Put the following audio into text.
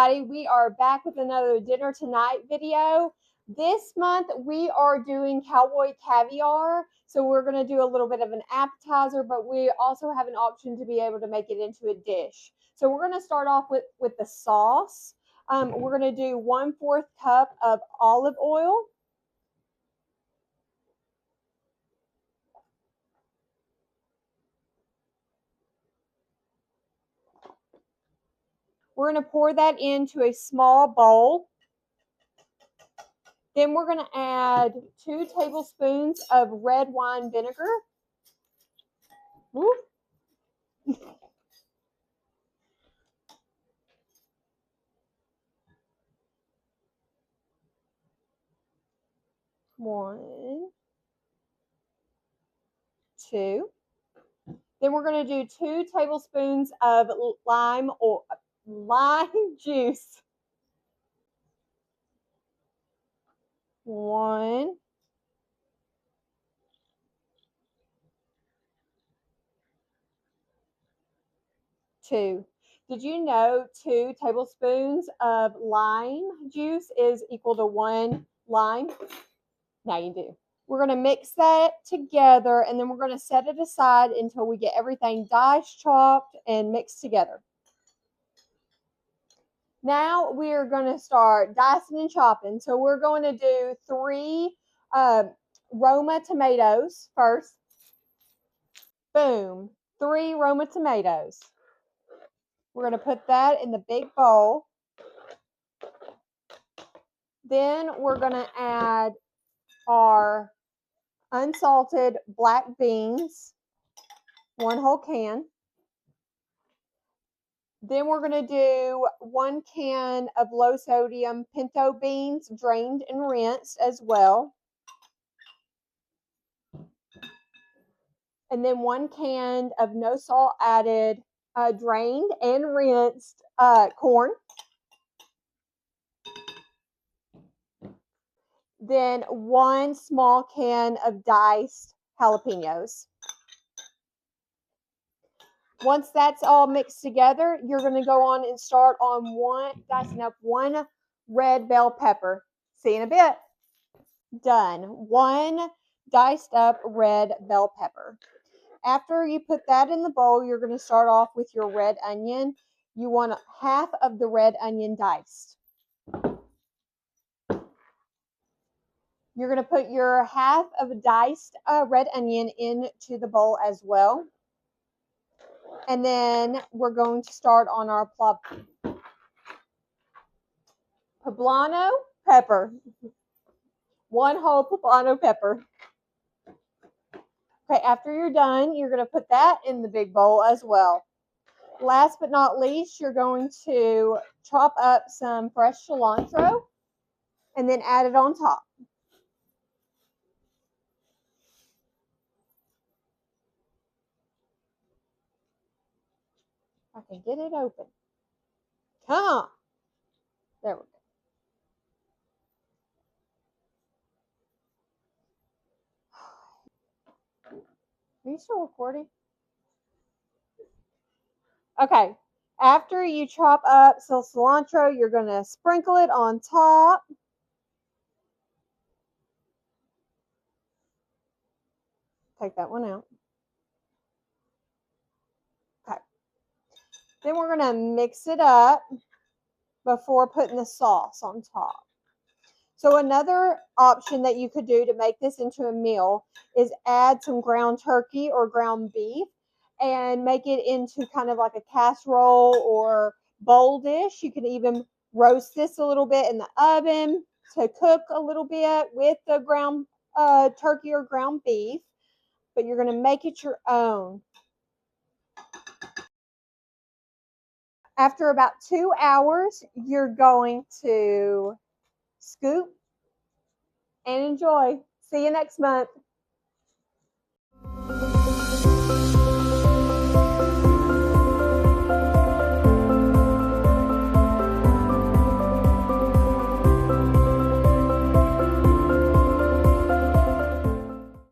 everybody. We are back with another dinner tonight video. This month we are doing Cowboy Caviar. So we're going to do a little bit of an appetizer, but we also have an option to be able to make it into a dish. So we're going to start off with the sauce. We're going to do 1/4 cup of olive oil. We're going to pour that into a small bowl. Then we're going to add 2 tablespoons of red wine vinegar. Woo. 1, 2. Then we're going to do 2 tablespoons of lime juice. 1, 2. Did you know 2 tablespoons of lime juice is equal to 1 lime? Now you do. We're going to mix that together, and then we're going to set it aside until we get everything diced, chopped, and mixed together. Now we are going to start dicing and chopping. So we're going to do 3 Roma tomatoes first. Boom. 3 Roma tomatoes. We're going to put that in the big bowl. Then we're going to add our unsalted black beans, 1 whole can. Then we're going to do 1 can of low sodium pinto beans, drained and rinsed as well. And then 1 can of no salt added, drained and rinsed corn. Then 1 small can of diced jalapenos. Once that's all mixed together, you're going to go on and start on dicing up 1 red bell pepper. See you in a bit. Done. 1 diced up red bell pepper. After you put that in the bowl, you're going to start off with your red onion. You want half of the red onion diced. You're going to put your half of a diced red onion into the bowl as well. And then we're going to start on our poblano pepper. 1 whole poblano pepper. Okay, after you're done, you're going to put that in the big bowl as well. Last but not least, you're going to chop up some fresh cilantro and then add it on top. I can get it open. Come on. There we go. Are you still recording? Okay. After you chop up some cilantro, you're going to sprinkle it on top. Take that one out. Okay. Then we're going to mix it up before putting the sauce on top. So another option that you could do to make this into a meal is add some ground turkey or ground beef and make it into kind of like a casserole or bowl dish. You can even roast this a little bit in the oven to cook a little bit with the ground turkey or ground beef, but you're going to make it your own. After about 2 hours, you're going to scoop and enjoy. See you next month.